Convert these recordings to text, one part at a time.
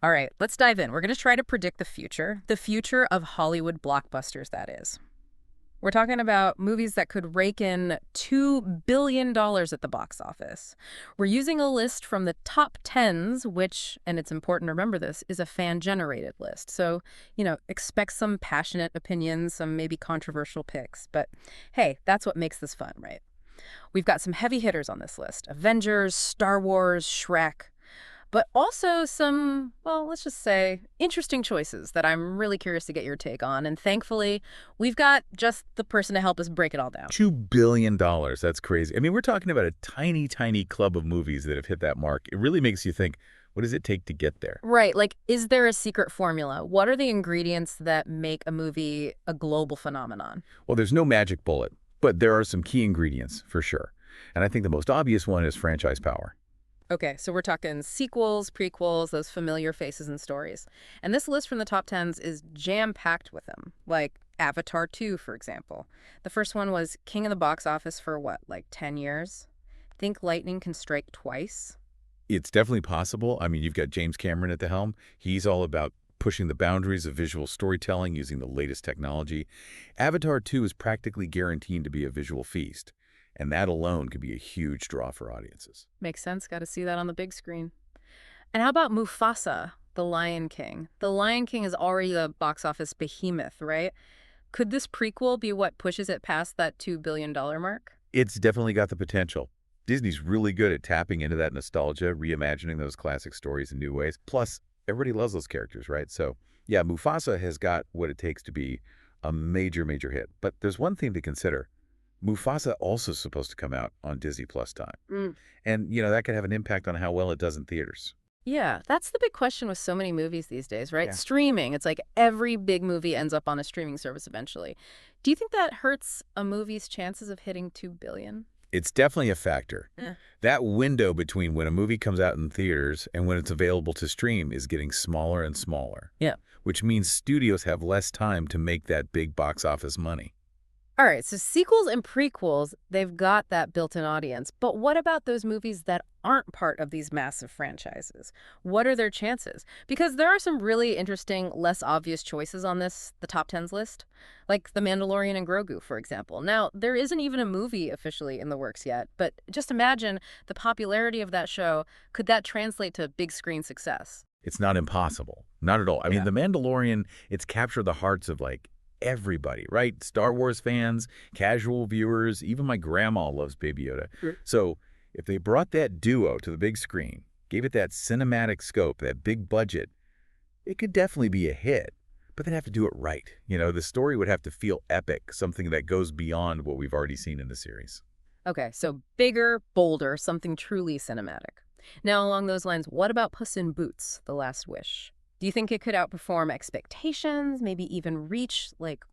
All right, let's dive in. We're going to try to predict the future of Hollywood blockbusters, that is. We're talking about movies that could rake in $2 billion at the box office. We're using a list from the top tens, which, and it's important to remember this, is a fan-generated list. So, expect some passionate opinions, some maybe controversial picks. But hey, that's what makes this fun, right? We've got some heavy hitters on this list: Avengers, Star Wars, Shrek, but also some, well, let's just say, interesting choices that I'm really curious to get your take on. And thankfully, we've got just the person to help us break it all down. $2 billion. That's crazy. I mean, we're talking about a tiny, tiny club of movies that have hit that mark. It really makes you think, what does it take to get there? Right. Like, is there a secret formula? What are the ingredients that make a movie a global phenomenon? Well, there's no magic bullet, but there are some key ingredients for sure. And I think the most obvious one is franchise power. Okay, so we're talking sequels, prequels, those familiar faces and stories. And this list from the top tens is jam-packed with them, like Avatar 2, for example. The first one was king of the box office for what, like 10 years? Think lightning can strike twice? It's definitely possible. I mean, you've got James Cameron at the helm. He's all about pushing the boundaries of visual storytelling using the latest technology. Avatar 2 is practically guaranteed to be a visual feast, and that alone could be a huge draw for audiences. Makes sense, got to see that on the big screen. And how about Mufasa, The Lion King? The Lion King is already a box office behemoth, right? Could this prequel be what pushes it past that $2 billion mark? It's definitely got the potential. Disney's really good at tapping into that nostalgia, reimagining those classic stories in new ways. Plus, everybody loves those characters, right? So, yeah, Mufasa has got what it takes to be a major, major hit. But there's one thing to consider. Mufasa also supposed to come out on Disney Plus time. And, that could have an impact on how well it does in theaters. Yeah, that's the big question with so many movies these days, right? Yeah. Streaming. It's like every big movie ends up on a streaming service eventually. Do you think that hurts a movie's chances of hitting 2 billion? It's definitely a factor. Yeah. That window between when a movie comes out in theaters and when it's available to stream is getting smaller and smaller, Yeah. which means studios have less time to make that big box office money. All right, so sequels and prequels, they've got that built-in audience. But what about those movies that aren't part of these massive franchises? What are their chances? Because there are some really interesting, less obvious choices on the top tens list, like The Mandalorian and Grogu, for example. Now, there isn't even a movie officially in the works yet, but just imagine the popularity of that show. Could that translate to big screen success? It's not impossible. Not at all. I mean, Yeah. The Mandalorian, it's captured the hearts of everybody, right? Star Wars fans, casual viewers, even my grandma loves Baby Yoda. Sure. So if they brought that duo to the big screen, gave it that cinematic scope, that big budget, it could definitely be a hit. But they'd have to do it right. The story would have to feel epic, something that goes beyond what we've already seen in the series. Okay, so bigger, bolder, something truly cinematic. Now, along those lines, what about Puss in Boots, The Last Wish? Do you think it could outperform expectations, maybe even reach, like,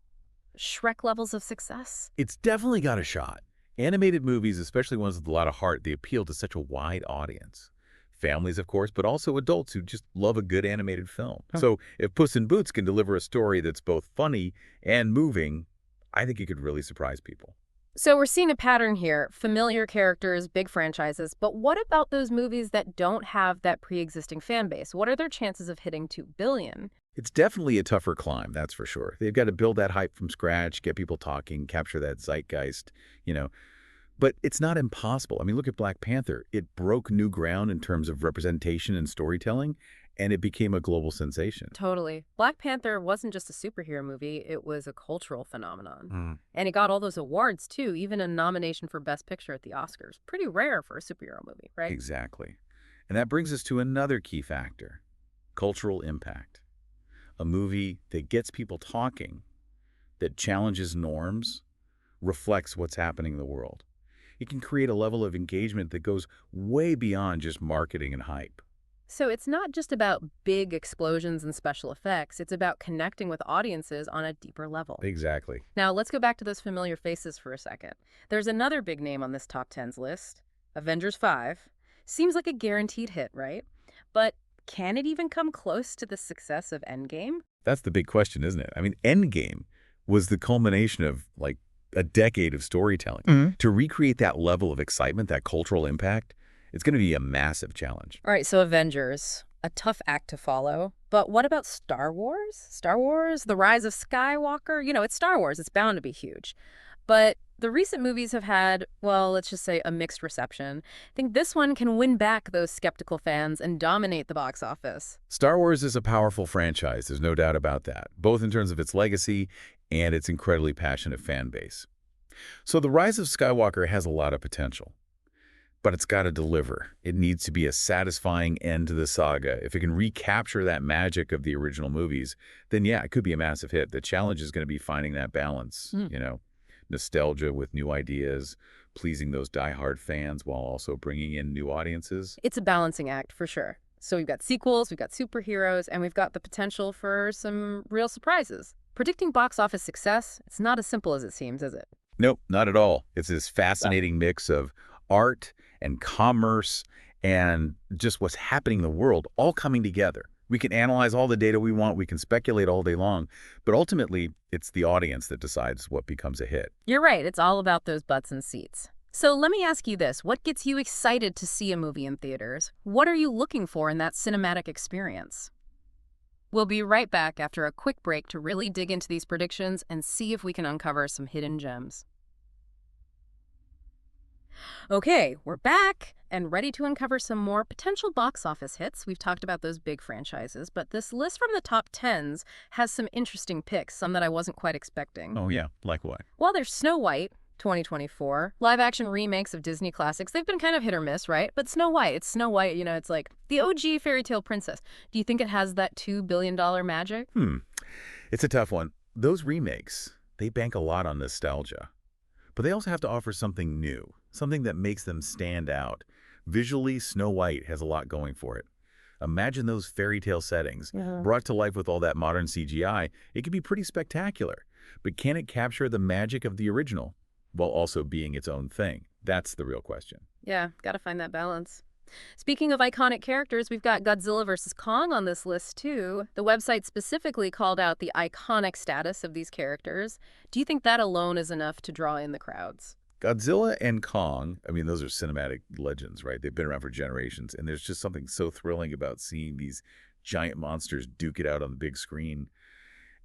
Shrek levels of success? It's definitely got a shot. Animated movies, especially ones with a lot of heart, they appeal to such a wide audience. Families, of course, but also adults who just love a good animated film. Huh. So if Puss in Boots can deliver a story that's both funny and moving, I think it could really surprise people. So we're seeing a pattern here, familiar characters, big franchises, but what about those movies that don't have that pre-existing fan base? What are their chances of hitting 2 billion? It's definitely a tougher climb, that's for sure. They've got to build that hype from scratch, get people talking, capture that zeitgeist, you know. But it's not impossible. I mean, look at Black Panther. It broke new ground in terms of representation and storytelling, and it became a global sensation. Totally. Black Panther wasn't just a superhero movie, it was a cultural phenomenon. Mm. And it got all those awards, too, even a nomination for Best Picture at the Oscars. Pretty rare for a superhero movie, right? Exactly. And that brings us to another key factor, cultural impact. A movie that gets people talking, that challenges norms, reflects what's happening in the world. It can create a level of engagement that goes way beyond just marketing and hype. So it's not just about big explosions and special effects, it's about connecting with audiences on a deeper level. Exactly. Now, let's go back to those familiar faces for a second. There's another big name on this top 10's list, Avengers 5. Seems like a guaranteed hit, right? But can it even come close to the success of Endgame? That's the big question, isn't it? I mean, Endgame was the culmination of, a decade of storytelling. To recreate that level of excitement, that cultural impact, it's going to be a massive challenge. All right, so Avengers. A tough act to follow. But what about Star Wars? Star Wars, The Rise of Skywalker? It's Star Wars. It's bound to be huge. But the recent movies have had, well, let's just say a mixed reception. I think this one can win back those skeptical fans and dominate the box office. Star Wars is a powerful franchise, there's no doubt about that, both in terms of its legacy and its incredibly passionate fan base. So The Rise of Skywalker has a lot of potential. But it's got to deliver. It needs to be a satisfying end to the saga. If it can recapture that magic of the original movies, then yeah, it could be a massive hit. The challenge is going to be finding that balance, nostalgia with new ideas, pleasing those diehard fans while also bringing in new audiences. It's a balancing act for sure. So we've got sequels, we've got superheroes, and we've got the potential for some real surprises. Predicting box office success, it's not as simple as it seems, is it? Nope, not at all. It's this fascinating mix of art and commerce and just what's happening in the world all coming together. We can analyze all the data we want, we can speculate all day long, but ultimately it's the audience that decides what becomes a hit. You're right, it's all about those butts and seats. So let me ask you this, what gets you excited to see a movie in theaters? What are you looking for in that cinematic experience? We'll be right back after a quick break to really dig into these predictions and see if we can uncover some hidden gems. Okay, we're back and ready to uncover some more potential box office hits. We've talked about those big franchises, but this list from the top 10s has some interesting picks, some that I wasn't quite expecting. Oh yeah, like what? Well, there's Snow White, 2024. Live-action remakes of Disney classics. They've been kind of hit or miss, right? But Snow White, it's like the OG fairy tale princess. Do you think it has that $2 billion magic? It's a tough one. Those remakes, they bank a lot on nostalgia. But they also have to offer something new, something that makes them stand out. Visually, Snow White has a lot going for it. Imagine those fairy tale settings, brought to life with all that modern CGI. It could be pretty spectacular. But can it capture the magic of the original while also being its own thing? That's the real question. Yeah, gotta find that balance. Speaking of iconic characters, we've got Godzilla vs. Kong on this list, too. The website specifically called out the iconic status of these characters. Do you think that alone is enough to draw in the crowds? Godzilla and Kong, those are cinematic legends, right? They've been around for generations, and there's just something so thrilling about seeing these giant monsters duke it out on the big screen.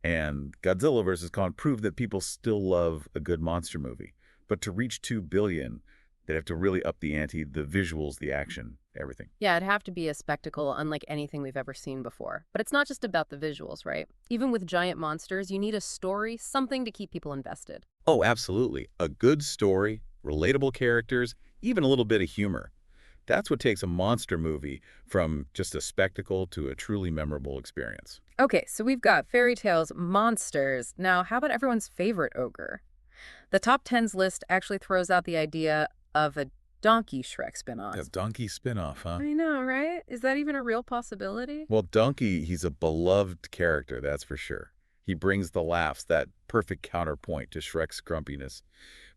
And Godzilla vs. Kong proved that people still love a good monster movie. But to reach $2 billion, they'd have to really up the ante, the visuals, the action, everything. Yeah, it'd have to be a spectacle unlike anything we've ever seen before. But it's not just about the visuals, right? Even with giant monsters, you need a story, something to keep people invested. Oh, absolutely. A good story, relatable characters, even a little bit of humor. That's what takes a monster movie from just a spectacle to a truly memorable experience. Okay, so we've got fairy tales, monsters. Now, how about everyone's favorite ogre? The top 10s list actually throws out the idea of a Donkey Shrek spinoff. A Donkey spinoff, huh? I know, right? Is that even a real possibility? Well, Donkey, he's a beloved character, that's for sure. He brings the laughs, that perfect counterpoint to Shrek's grumpiness.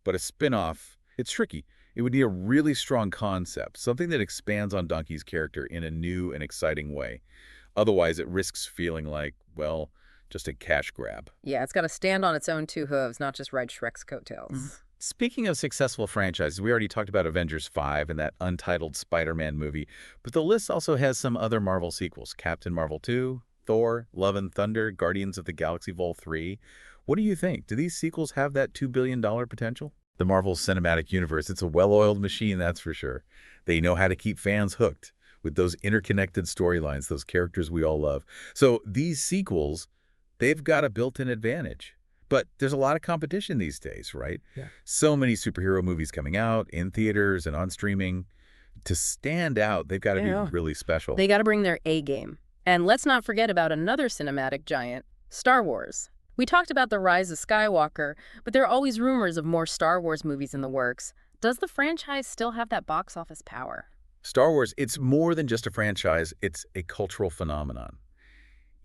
But a spinoff, it's tricky. It would need a really strong concept, something that expands on Donkey's character in a new and exciting way. Otherwise, it risks feeling like, well, just a cash grab. Yeah, it's got to stand on its own two hooves, not just ride Shrek's coattails. Speaking of successful franchises, we already talked about Avengers 5 and that untitled Spider-Man movie, but the list also has some other Marvel sequels. Captain Marvel 2, Thor, Love and Thunder, Guardians of the Galaxy Vol. 3. What do you think? Do these sequels have that $2 billion potential? The Marvel Cinematic Universe, it's a well-oiled machine, that's for sure. They know how to keep fans hooked with those interconnected storylines, those characters we all love. So these sequels, they've got a built-in advantage. But there's a lot of competition these days, right? Yeah. So many superhero movies coming out in theaters and on streaming. To stand out, they've got to be really special. They got to bring their A game. And let's not forget about another cinematic giant, Star Wars. We talked about The Rise of Skywalker, but there are always rumors of more Star Wars movies in the works. Does the franchise still have that box office power? Star Wars, it's more than just a franchise. It's a cultural phenomenon.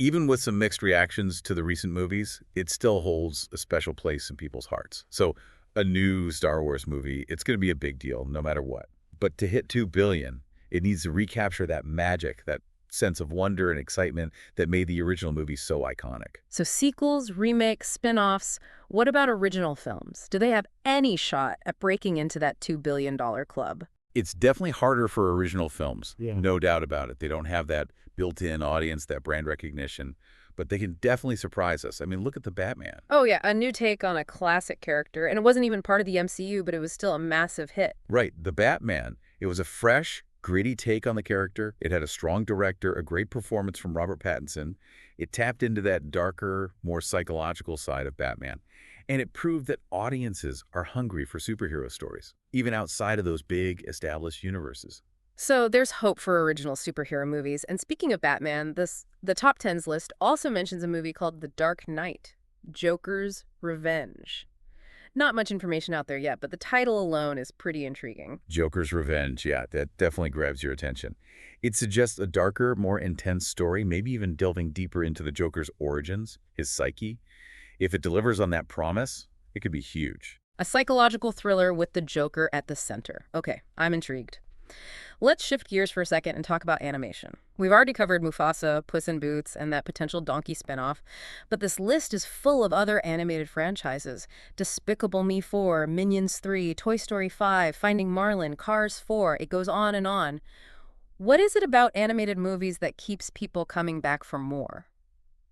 Even with some mixed reactions to the recent movies, it still holds a special place in people's hearts. So a new Star Wars movie, it's going to be a big deal no matter what. But to hit $2 billion, it needs to recapture that magic, that sense of wonder and excitement that made the original movie so iconic. So sequels, remakes, spin-offs, what about original films? Do they have any shot at breaking into that $2 billion club? It's definitely harder for original films, Yeah. no doubt about it. They don't have that built-in audience, that brand recognition, but they can definitely surprise us. I mean, look at the Batman. Oh yeah, a new take on a classic character, and it wasn't even part of the MCU, but it was still a massive hit. Right, the Batman. It was a fresh, gritty take on the character. It had a strong director, a great performance from Robert Pattinson. It tapped into that darker, more psychological side of Batman. And it proved that audiences are hungry for superhero stories, even outside of those big, established universes. So there's hope for original superhero movies. And speaking of Batman, the top tens list also mentions a movie called The Dark Knight, Joker's Revenge. Not much information out there yet, but the title alone is pretty intriguing. Joker's Revenge, yeah, that definitely grabs your attention. It suggests a darker, more intense story, maybe even delving deeper into the Joker's origins, his psyche. If it delivers on that promise, it could be huge. A psychological thriller with the Joker at the center. Okay, I'm intrigued. Let's shift gears for a second and talk about animation. We've already covered Mufasa, Puss in Boots, and that potential Donkey spinoff, but this list is full of other animated franchises. Despicable Me 4, Minions 3, Toy Story 5, Finding Marlin, Cars 4, it goes on and on. What is it about animated movies that keeps people coming back for more?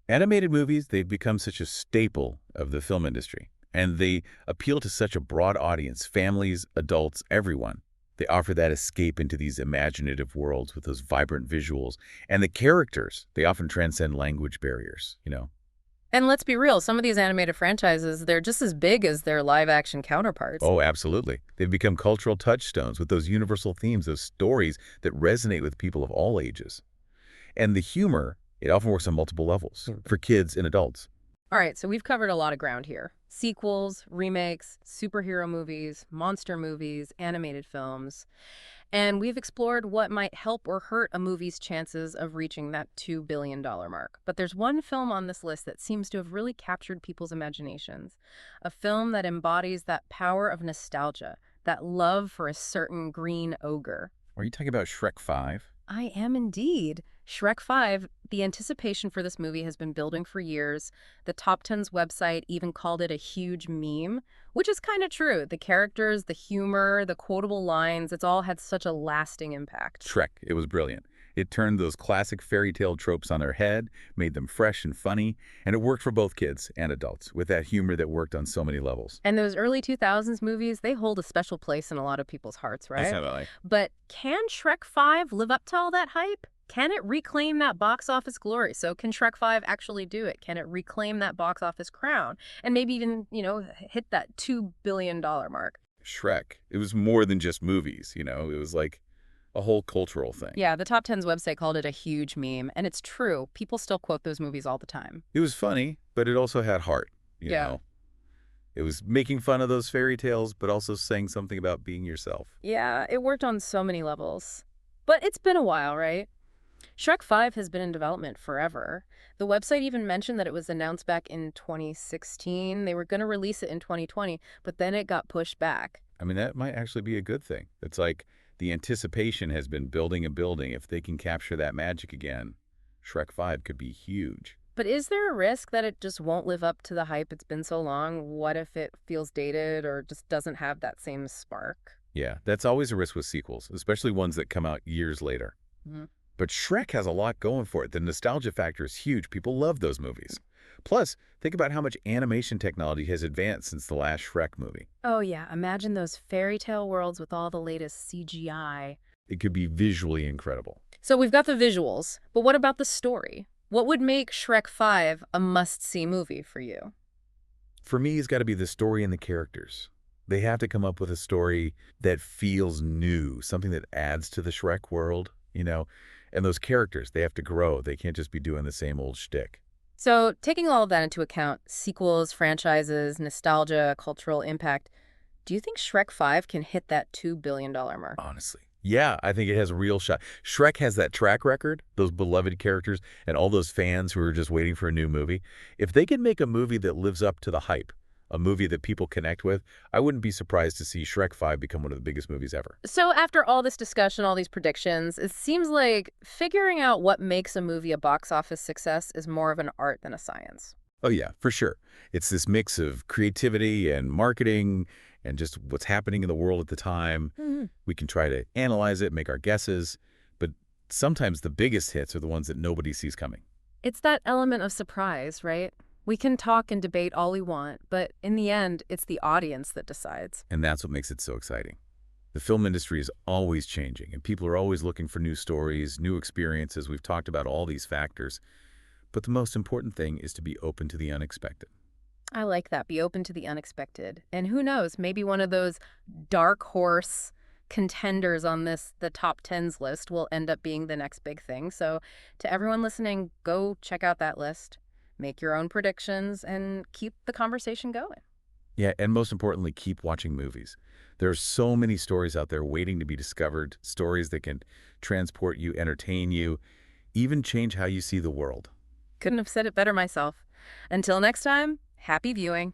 Animated movies, they've become such a staple of the film industry, and they appeal to such a broad audience, families, adults, everyone. They offer that escape into these imaginative worlds with those vibrant visuals. And the characters, they often transcend language barriers. And let's be real, some of these animated franchises, they're just as big as their live-action counterparts. Oh, absolutely. They've become cultural touchstones with those universal themes, those stories that resonate with people of all ages. And the humor, it often works on multiple levels for kids and adults. All right, so we've covered a lot of ground here. Sequels, remakes, superhero movies, monster movies, animated films. And we've explored what might help or hurt a movie's chances of reaching that $2 billion mark. But there's one film on this list that seems to have really captured people's imaginations. A film that embodies that power of nostalgia, that love for a certain green ogre. Are you talking about Shrek 5? I am indeed. Shrek 5, the anticipation for this movie has been building for years. The Top Ten's website even called it a huge meme, which is kind of true. The characters, the humor, the quotable lines, it's all had such a lasting impact. Shrek, it was brilliant. It turned those classic fairy tale tropes on their head, made them fresh and funny, and it worked for both kids and adults with that humor that worked on so many levels. And those early 2000s movies, they hold a special place in a lot of people's hearts, right? Definitely. But can Shrek 5 live up to all that hype? Can it reclaim that box office glory? So can Shrek 5 actually do it? Can it reclaim that box office crown? And maybe even, hit that $2 billion mark? Shrek, it was more than just movies, it was like a whole cultural thing. Yeah, the Top Ten's website called it a huge meme. And it's true. People still quote those movies all the time. It was funny, but it also had heart, you Yeah. know. It was making fun of those fairy tales, but also saying something about being yourself. Yeah, it worked on so many levels. But it's been a while, right? Shrek 5 has been in development forever. The website even mentioned that it was announced back in 2016. They were going to release it in 2020, but then it got pushed back. I mean, that might actually be a good thing. It's like the anticipation has been building and building. If they can capture that magic again, Shrek 5 could be huge. But is there a risk that it just won't live up to the hype? It's been so long. What if it feels dated or just doesn't have that same spark? Yeah, that's always a risk with sequels, especially ones that come out years later. Mhm. But Shrek has a lot going for it. The nostalgia factor is huge. People love those movies. Plus, think about how much animation technology has advanced since the last Shrek movie. Oh yeah, imagine those fairy tale worlds with all the latest CGI. It could be visually incredible. So we've got the visuals, but what about the story? What would make Shrek 5 a must-see movie for you? For me, it's got to be the story and the characters. They have to come up with a story that feels new, something that adds to the Shrek world. And those characters, they have to grow. They can't just be doing the same old shtick. So taking all of that into account, sequels, franchises, nostalgia, cultural impact, do you think Shrek 5 can hit that $2 billion mark? Honestly. Yeah, I think it has a real shot. Shrek has that track record, those beloved characters, and all those fans who are just waiting for a new movie. If they can make a movie that lives up to the hype, a movie that people connect with, I wouldn't be surprised to see Shrek 5 become one of the biggest movies ever. So after all this discussion, all these predictions, it seems like figuring out what makes a movie a box office success is more of an art than a science. Oh yeah, for sure. It's this mix of creativity and marketing and just what's happening in the world at the time. We can try to analyze it, make our guesses, but sometimes the biggest hits are the ones that nobody sees coming. It's that element of surprise, right? We can talk and debate all we want, but in the end, it's the audience that decides. And that's what makes it so exciting. The film industry is always changing, and people are always looking for new stories, new experiences. We've talked about all these factors. But the most important thing is to be open to the unexpected. I like that. Be open to the unexpected. And who knows, maybe one of those dark horse contenders on the top tens list will end up being the next big thing. So to everyone listening, go check out that list, make your own predictions, and keep the conversation going. Yeah, and most importantly, keep watching movies. There are so many stories out there waiting to be discovered, stories that can transport you, entertain you, even change how you see the world. Couldn't have said it better myself. Until next time, happy viewing.